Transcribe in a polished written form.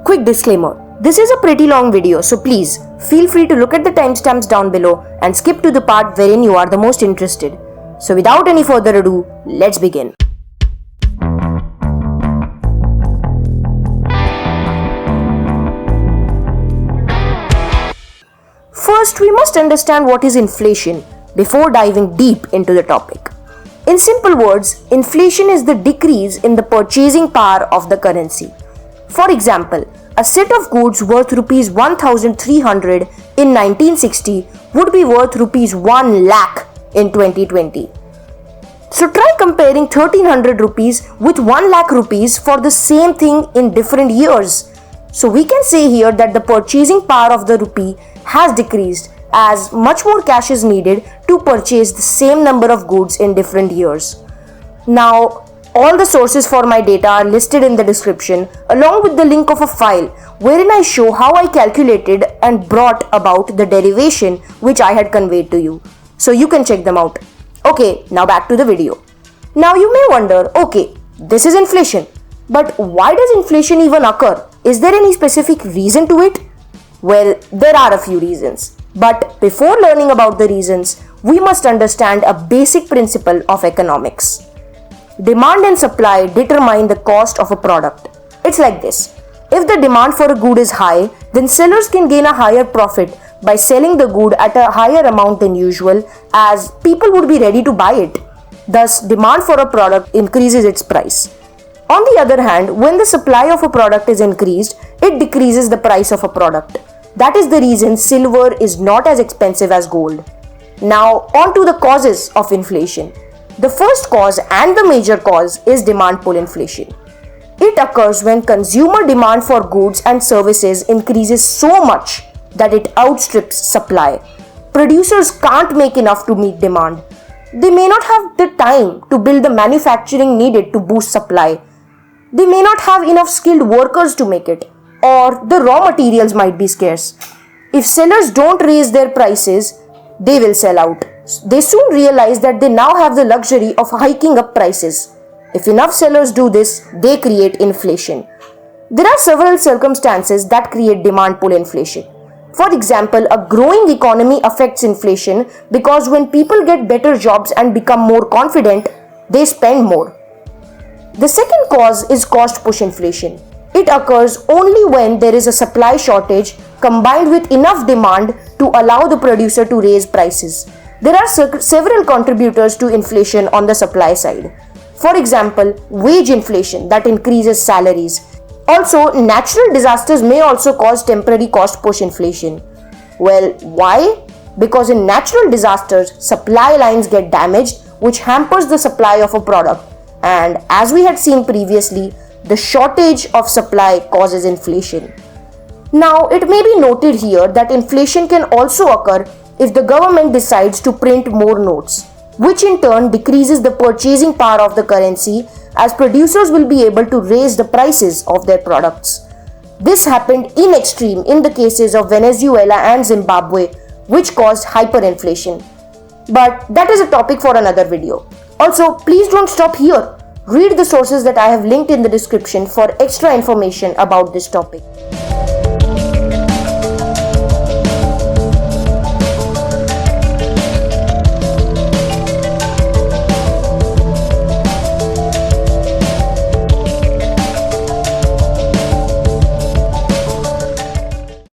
Quick disclaimer, this is a pretty long video, so please feel free to look at the timestamps down below and skip to the part wherein you are the most interested. So without any further ado, let's begin. First, we must understand what is inflation before diving deep into the topic. In simple words, inflation is the decrease in the purchasing power of the currency. For example, a set of goods worth rupees 1,300 in 1960 would be worth rupees 1 lakh in 2020. So try comparing 1300 rupees with 1 lakh rupees for the same thing in different years. So we can say here that the purchasing power of the rupee has decreased as much more cash is needed to purchase the same number of goods in different years. Now, all the sources for my data are listed in the description along with the link of a file wherein I show how I calculated and brought about the derivation which I had conveyed to you. So you can check them out. Okay, now back to the video. Now you may wonder, okay, this is inflation, but why does inflation even occur? Is there any specific reason to it? Well, there are a few reasons. But before learning about the reasons, we must understand a basic principle of economics. Demand and supply determine the cost of a product. It's like this. If the demand for a good is high, then sellers can gain a higher profit by selling the good at a higher amount than usual, as people would be ready to buy it. Thus, demand for a product increases its price. On the other hand, when the supply of a product is increased, it decreases the price of a product. That is the reason silver is not as expensive as gold. Now, on to the causes of inflation. The first cause and the major cause is demand pull inflation. It occurs when consumer demand for goods and services increases so much that it outstrips supply. Producers can't make enough to meet demand. They may not have the time to build the manufacturing needed to boost supply. They may not have enough skilled workers to make it, or the raw materials might be scarce. If sellers don't raise their prices, they will sell out. They soon realize that they now have the luxury of hiking up prices. If enough sellers do this, they create inflation. There are several circumstances that create demand pull inflation. For example, a growing economy affects inflation because when people get better jobs and become more confident, they spend more. The second cause is cost push inflation. It occurs only when there is a supply shortage combined with enough demand to allow the producer to raise prices. There are several contributors to inflation on the supply side. For example, wage inflation that increases salaries. Also, natural disasters may also cause temporary cost push inflation. Well, why? Because in natural disasters, supply lines get damaged, which hampers the supply of a product. And as we had seen previously, the shortage of supply causes inflation. Now, it may be noted here that inflation can also occur if the government decides to print more notes, which in turn decreases the purchasing power of the currency as producers will be able to raise the prices of their products. This happened in extreme in the cases of Venezuela and Zimbabwe, which caused hyperinflation. But that is a topic for another video. Also, please don't stop here. Read the sources that I have linked in the description for extra information about this topic.